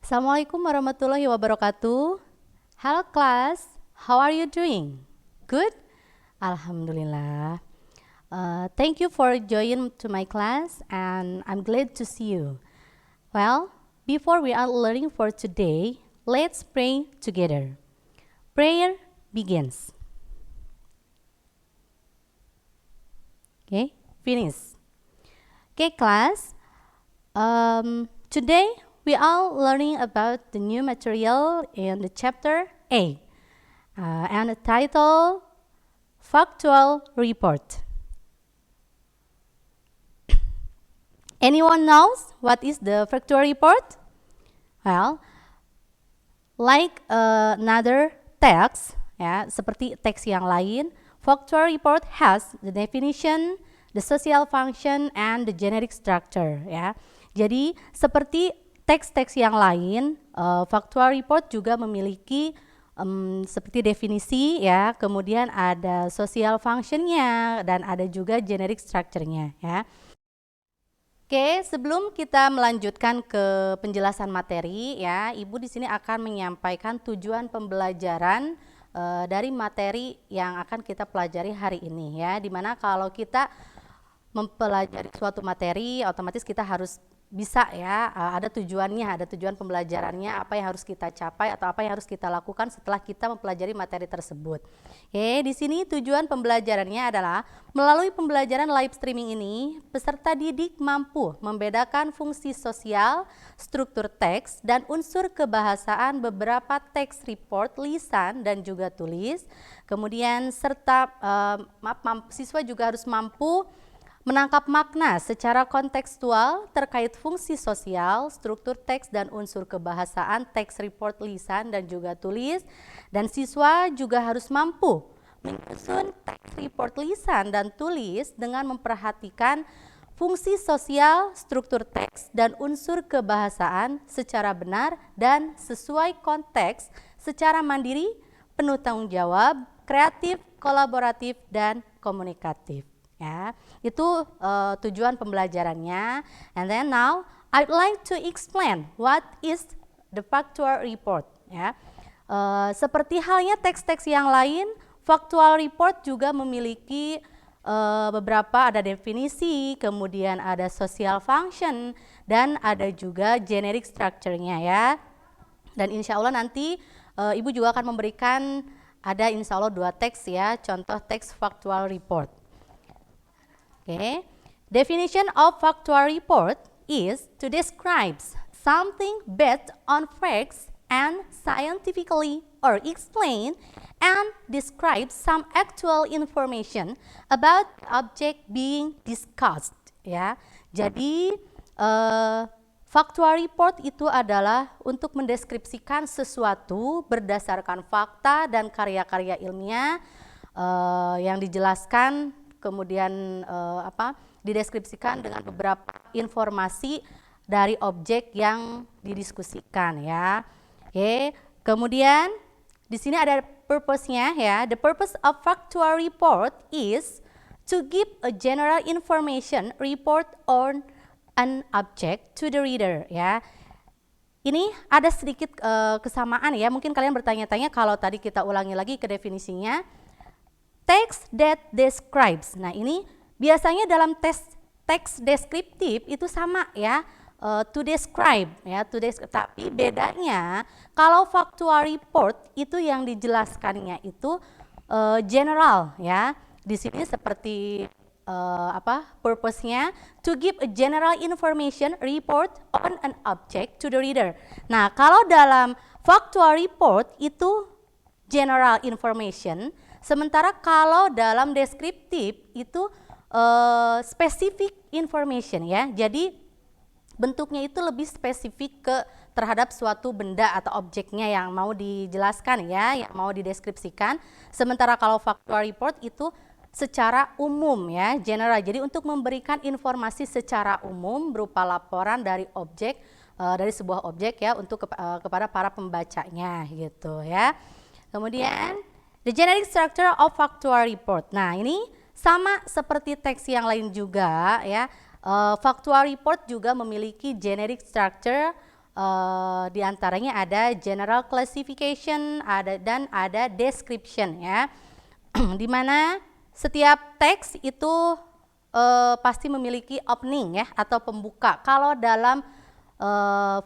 Assalamualaikum warahmatullahi wabarakatuh. Hello class, how are you doing? Good? Alhamdulillah. Thank you for joining to my class and I'm glad to see you. Well, before we are learning for today, let's pray together. Prayer begins. Okay, finish. Okay class, today we are learning about the new material in the chapter A and the title Factual Report. Anyone knows what is the factual report? Well, like another text, ya, seperti teks yang lain, factual report has the definition, the social function, and the generic structure. Ya, jadi seperti teks-teks yang lain, factual report juga memiliki seperti definisi, ya, kemudian ada social functionnya dan ada juga generic structure-nya. Ya. Oke, sebelum kita melanjutkan ke penjelasan materi, ya, Ibu di sini akan menyampaikan tujuan pembelajaran dari materi yang akan kita pelajari hari ini, ya. Dimana kalau kita mempelajari suatu materi, otomatis kita harus bisa, ya, ada tujuannya, ada tujuan pembelajarannya, apa yang harus kita capai atau apa yang harus kita lakukan setelah kita mempelajari materi tersebut. Oke, di sini tujuan pembelajarannya adalah melalui pembelajaran live streaming ini, peserta didik mampu membedakan fungsi sosial, struktur teks, dan unsur kebahasaan beberapa teks report lisan dan juga tulis. Kemudian serta siswa juga harus mampu menangkap makna secara kontekstual terkait fungsi sosial, struktur teks dan unsur kebahasaan teks report lisan dan juga tulis. Dan siswa juga harus mampu menyusun teks report lisan dan tulis dengan memperhatikan fungsi sosial, struktur teks dan unsur kebahasaan secara benar dan sesuai konteks secara mandiri, penuh tanggung jawab, kreatif, kolaboratif, dan komunikatif. Ya, itu tujuan pembelajarannya. And then now I'd like to explain what is the factual report. Ya, seperti halnya teks-teks yang lain, factual report juga memiliki beberapa, ada definisi, kemudian ada social function, dan ada juga generic structure-nya, ya. Dan insya Allah nanti Ibu juga akan memberikan ada insya Allah 2 teks, ya, contoh teks factual report. Okay. Definition of factual report is to describe something based on facts and scientifically or explain and describe some actual information about object being discussed. Ya, jadi factual report itu adalah untuk mendeskripsikan sesuatu berdasarkan fakta dan karya-karya ilmiah yang dijelaskan, kemudian dideskripsikan dengan beberapa informasi dari objek yang didiskusikan, ya. Oke, kemudian di sini ada purpose-nya, ya. The purpose of factual report is to give a general information report on an object to the reader, ya. Ini ada sedikit kesamaan, ya. Mungkin kalian bertanya-tanya kalau tadi kita ulangi lagi ke definisinya. Text that describes. Nah, ini biasanya dalam teks deskriptif itu sama, ya, to describe, ya, tapi bedanya kalau factual report itu yang dijelaskannya itu general, ya. Di sini seperti purpose-nya to give a general information report on an object to the reader. Nah, kalau dalam factual report itu general information, sementara kalau dalam deskriptif itu specific information, ya. Jadi bentuknya itu lebih spesifik terhadap suatu benda atau objeknya yang mau dijelaskan, ya, yang mau dideskripsikan. Sementara kalau factual report itu secara umum, ya, general. Jadi untuk memberikan informasi secara umum berupa laporan dari objek, dari sebuah objek, ya, untuk kepada para pembacanya, gitu, ya. Kemudian the generic structure of factual report. Nah, ini sama seperti teks yang lain juga, ya. Factual report juga memiliki generic structure Di antaranya ada general classification, dan ada description ya. Di mana setiap teks itu pasti memiliki opening ya atau pembuka. Kalau dalam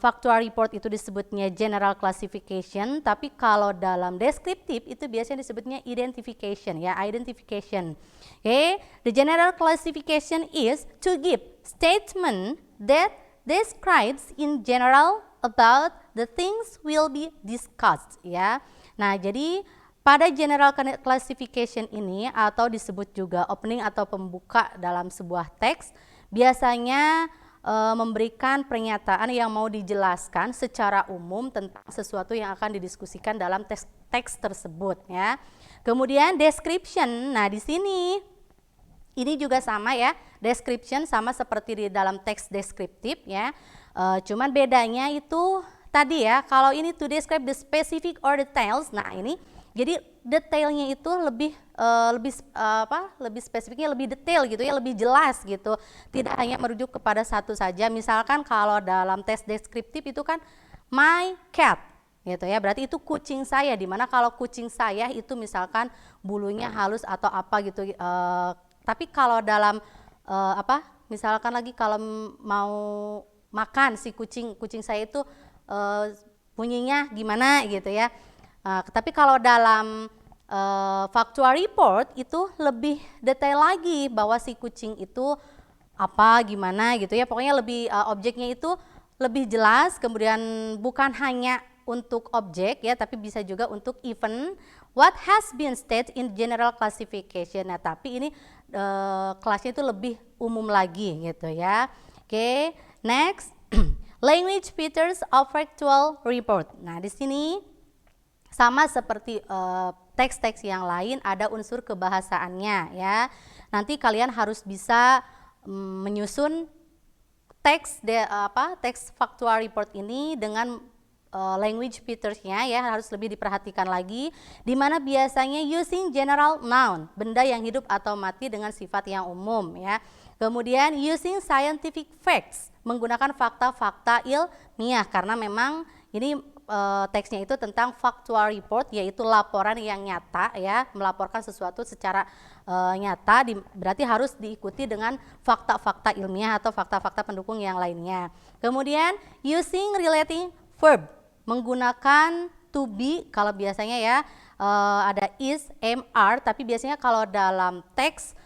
factual report itu disebutnya general classification, tapi kalau dalam descriptive itu biasanya disebutnya identification ya, identification. Okay, the general classification is to give statement that describes in general about the things will be discussed ya. Nah, jadi pada general classification ini atau disebut juga opening atau pembuka dalam sebuah teks, biasanya memberikan pernyataan yang mau dijelaskan secara umum tentang sesuatu yang akan didiskusikan dalam teks tersebut ya. Kemudian description. Nah, di sini ini juga sama ya, description sama seperti di dalam teks deskriptif ya. Cuman bedanya itu tadi ya, kalau ini to describe the specific or details. Nah, ini jadi detailnya itu lebih spesifiknya lebih detail gitu ya, lebih jelas gitu. Tidak hanya merujuk kepada satu saja. Misalkan kalau dalam tes deskriptif itu kan my cat gitu ya, berarti itu kucing saya, dimana kalau kucing saya itu misalkan bulunya halus atau apa gitu. Tapi kalau dalam misalkan lagi kalau mau makan si kucing saya itu bunyinya gimana gitu ya. Tapi kalau dalam factual report itu lebih detail lagi bahwa si kucing itu apa gimana gitu ya, pokoknya lebih objeknya itu lebih jelas, kemudian bukan hanya untuk objek ya, tapi bisa juga untuk event what has been stated in general classification. Nah, tapi ini kelasnya itu lebih umum lagi gitu ya. Oke, next language features of factual report. Nah, di sini sama seperti teks-teks yang lain, ada unsur kebahasaannya ya. Nanti kalian harus bisa menyusun teks factual report ini dengan language features-nya ya, harus lebih diperhatikan lagi, di mana biasanya using general noun, benda yang hidup atau mati dengan sifat yang umum ya. Kemudian using scientific facts, menggunakan fakta-fakta ilmiah, karena memang ini teksnya itu tentang factual report, yaitu laporan yang nyata ya, melaporkan sesuatu secara nyata, berarti harus diikuti dengan fakta-fakta ilmiah atau fakta-fakta pendukung yang lainnya. Kemudian using relating verb, menggunakan to be, kalau biasanya ya ada is, am, are, tapi biasanya kalau dalam teks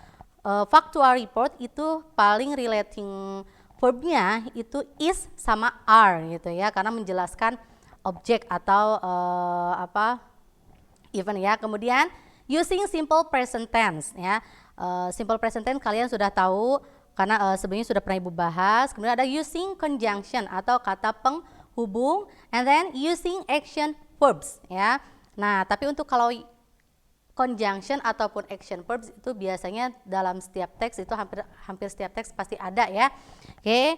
factual report itu paling relating verbnya itu is sama are gitu ya, karena menjelaskan objek atau event ya. Kemudian using simple present tense ya. Simple present tense kalian sudah tahu karena sebelumnya sudah pernah Ibu bahas. Kemudian ada using conjunction atau kata penghubung, and then using action verbs ya. Nah, tapi untuk kalau conjunction ataupun action verbs itu biasanya dalam setiap teks itu hampir setiap teks pasti ada ya. Oke.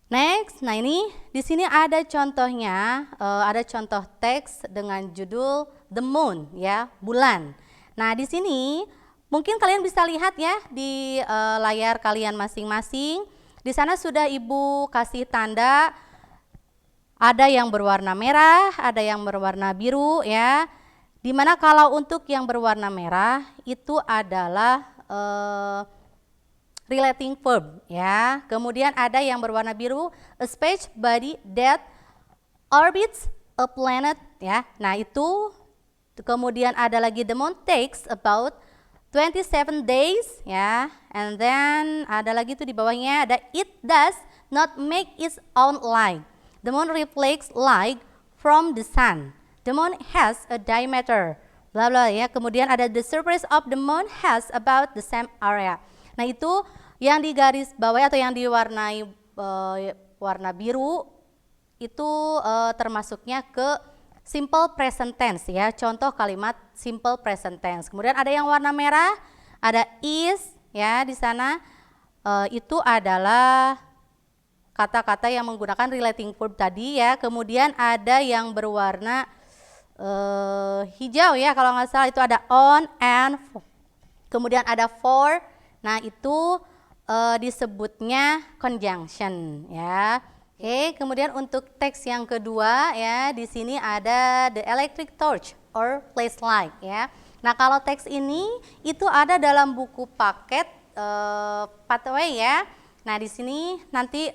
Next, nah ini di sini ada contohnya, ada contoh teks dengan judul The Moon ya, bulan. Nah, di sini mungkin kalian bisa lihat ya di layar kalian masing-masing. Di sana sudah Ibu kasih tanda, ada yang berwarna merah, ada yang berwarna biru ya. Dimana kalau untuk yang berwarna merah itu adalah relating verb ya. Kemudian ada yang berwarna biru, a space body that orbits a planet ya. Nah, itu kemudian ada lagi the moon takes about 27 days ya. And then ada lagi tuh di bawahnya ada it does not make its own light. The moon reflects light from the sun. The moon has a diameter bla bla ya. Kemudian ada the surface of the moon has about the same area. Nah, itu yang di garis bawah atau yang diwarnai warna biru itu termasuknya ke simple present tense ya, contoh kalimat simple present tense. Kemudian ada yang warna merah, ada is ya di sana, itu adalah kata-kata yang menggunakan relating verb tadi ya. Kemudian ada yang berwarna hijau ya, kalau nggak salah itu ada on and kemudian ada for. Nah, itu disebutnya conjunction ya. Oke, kemudian untuk teks yang kedua ya, di sini ada the electric torch or flashlight ya. Nah, kalau teks ini itu ada dalam buku paket pathway ya. Nah, di sini nanti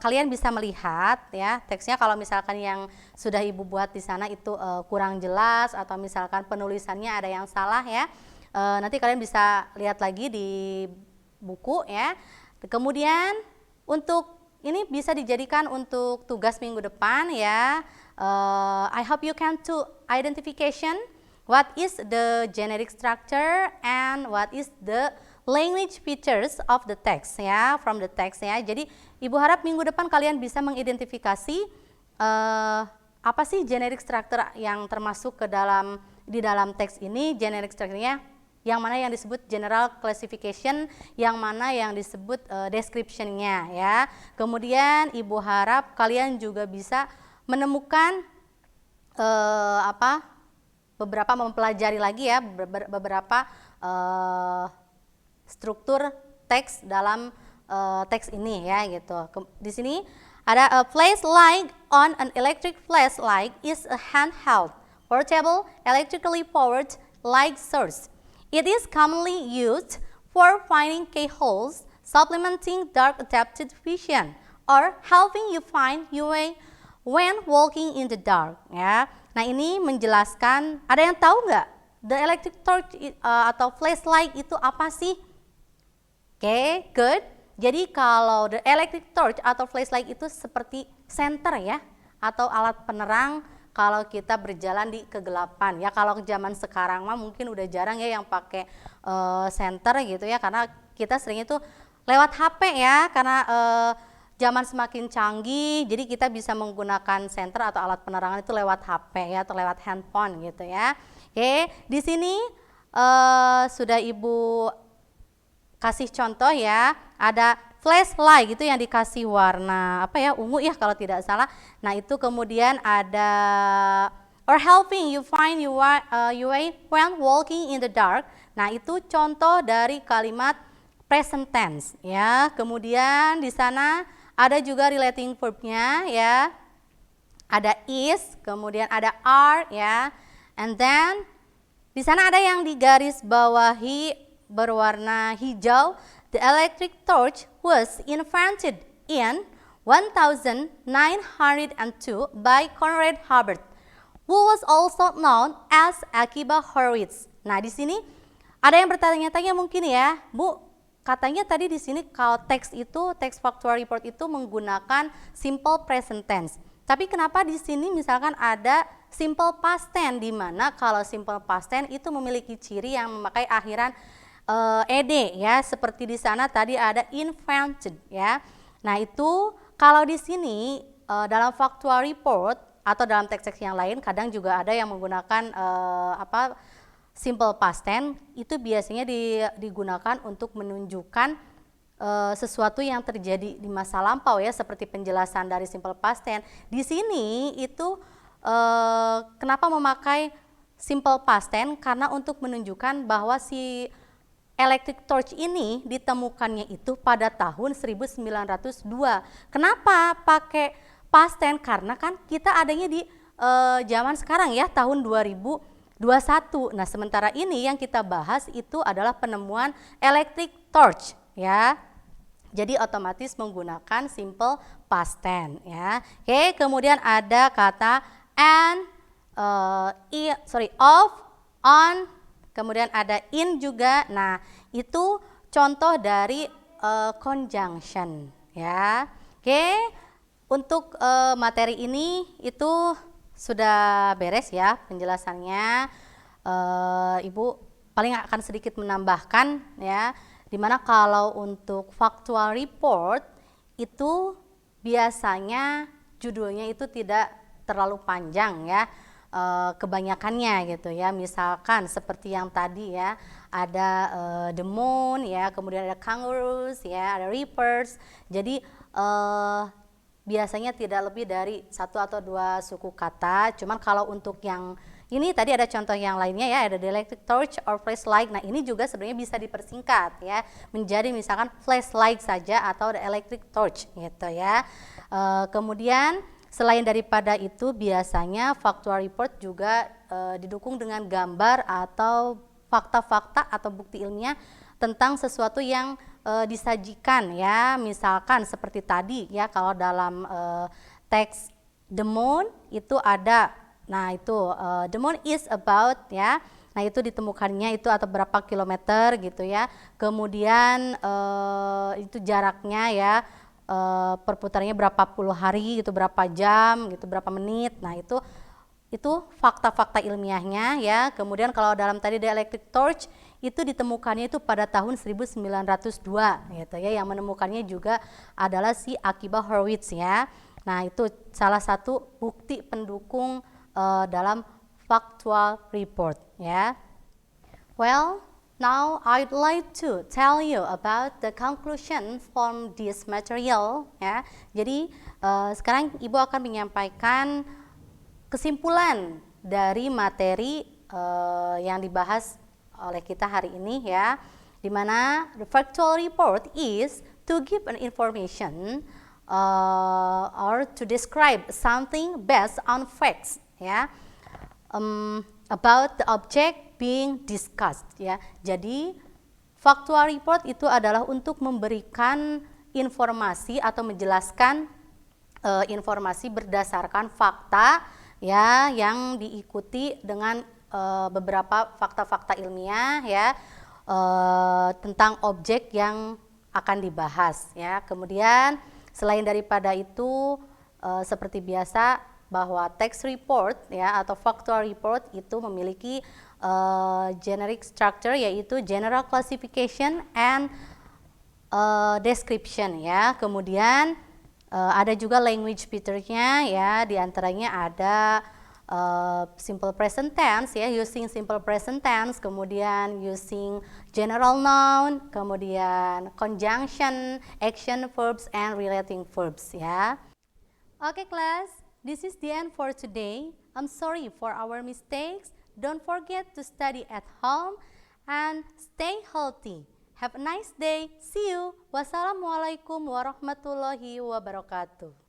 kalian bisa melihat ya teksnya, kalau misalkan yang sudah Ibu buat di sana itu kurang jelas atau misalkan penulisannya ada yang salah ya. Nanti kalian bisa lihat lagi di buku ya. Kemudian untuk ini bisa dijadikan untuk tugas minggu depan ya. I hope you can to identification what is the generic structure and what is the language features of the text ya, from the text ya. Jadi Ibu harap minggu depan kalian bisa mengidentifikasi apa sih generic structure yang termasuk ke dalam di dalam teks ini. Generic structure-nya yang mana yang disebut general classification, yang mana yang disebut description-nya ya. Kemudian Ibu harap kalian juga bisa menemukan beberapa mempelajari lagi ya beberapa struktur teks dalam teks ini ya gitu. Di sini ada a flashlight on an electric flashlight is a handheld, portable, electrically powered light source. It is commonly used for finding keyholes, supplementing dark adapted vision, or helping you find your way when walking in the dark. Ya, nah ini menjelaskan. Ada yang tahu nggak? The electric torch atau flashlight itu apa sih? Oke, good. Jadi kalau the electric torch atau flashlight itu seperti senter ya, atau alat penerang kalau kita berjalan di kegelapan ya. Kalau zaman sekarang mah mungkin udah jarang ya yang pakai senter gitu ya, karena kita sering itu lewat HP ya, karena zaman semakin canggih, jadi kita bisa menggunakan senter atau alat penerangan itu lewat HP ya, atau lewat handphone gitu ya. Oke, di sini sudah Ibu kasih contoh ya, ada flashlight gitu yang dikasih warna apa ya, ungu ya kalau tidak salah. Nah itu kemudian ada or helping you find your way when walking in the dark. Nah itu contoh dari kalimat present tense ya. Kemudian di sana ada juga relating verbnya ya, ada is, kemudian ada are ya, and then di sana ada yang digaris bawahi berwarna hijau. The electric torch was invented in 1902 by Conrad Hubbard, who was also known as Akiba Horowitz. Nah, di sini ada yang bertanya-tanya mungkin ya, Bu, katanya tadi di sini kalau teks itu, teks factual report itu menggunakan simple present tense. Tapi kenapa di sini misalkan ada simple past tense, di mana kalau simple past tense itu memiliki ciri yang memakai akhiran ed ya, seperti di sana tadi ada invented ya. Nah itu kalau di sini dalam factual report atau dalam teks-teks yang lain kadang juga ada yang menggunakan simple past tense, itu biasanya digunakan untuk menunjukkan sesuatu yang terjadi di masa lampau ya, seperti penjelasan dari simple past tense. Di sini itu kenapa memakai simple past tense? Karena untuk menunjukkan bahwa si electric torch ini ditemukannya itu pada tahun 1902. Kenapa pakai past tense? Karena kan kita adanya di zaman sekarang ya, tahun 2021. Nah, sementara ini yang kita bahas itu adalah penemuan electric torch ya. Jadi otomatis menggunakan simple past tense ya. Oke, kemudian ada kata and, of, on, kemudian ada in juga. Nah, itu contoh dari conjunction ya. Oke, untuk materi ini itu sudah beres ya penjelasannya. Ibu paling akan sedikit menambahkan ya, dimana kalau untuk factual report itu biasanya judulnya itu tidak terlalu panjang ya. Kebanyakannya gitu ya, misalkan seperti yang tadi ya, ada the moon ya, kemudian ada kangaroos ya, ada reapers. Jadi biasanya tidak lebih dari 1 atau 2 suku kata. Cuman kalau untuk yang ini tadi ada contoh yang lainnya ya, ada the electric torch or flashlight. Nah ini juga sebenarnya bisa dipersingkat ya menjadi misalkan flashlight saja atau the electric torch gitu ya. Kemudian selain daripada itu biasanya factual report juga didukung dengan gambar atau fakta-fakta atau bukti ilmiah tentang sesuatu yang disajikan ya, misalkan seperti tadi ya, kalau dalam teks the moon itu ada, nah itu the moon is about ya, nah itu ditemukannya itu atau berapa kilometer gitu ya, kemudian itu jaraknya ya, perputarannya berapa puluh hari gitu, berapa jam gitu, berapa menit, nah itu fakta-fakta ilmiahnya ya. Kemudian kalau dalam tadi the electric torch itu ditemukannya itu pada tahun 1902 gitu ya, yang menemukannya juga adalah si Akiba Horwitz ya. Nah itu salah satu bukti pendukung dalam factual report ya. Well, now I'd like to tell you about the conclusion from this material ya. Jadi sekarang Ibu akan menyampaikan kesimpulan dari materi yang dibahas oleh kita hari ini ya, di mana the factual report is to give an information or to describe something based on facts ya, about the object being discussed ya. Jadi factual report itu adalah untuk memberikan informasi atau menjelaskan informasi berdasarkan fakta ya, yang diikuti dengan beberapa fakta-fakta ilmiah ya, tentang objek yang akan dibahas ya. Kemudian selain daripada itu seperti biasa bahwa text report ya atau factual report itu memiliki generic structure, yaitu general classification and description ya. Kemudian ada juga language feature-nya ya, diantaranya ada simple present tense ya, using simple present tense, kemudian using general noun, kemudian conjunction, action verbs, and relating verbs ya. Okay class, this is the end for today. I'm sorry for our mistakes. Don't forget to study at home and stay healthy. Have a nice day. See you. Wassalamualaikum warahmatullahi wabarakatuh.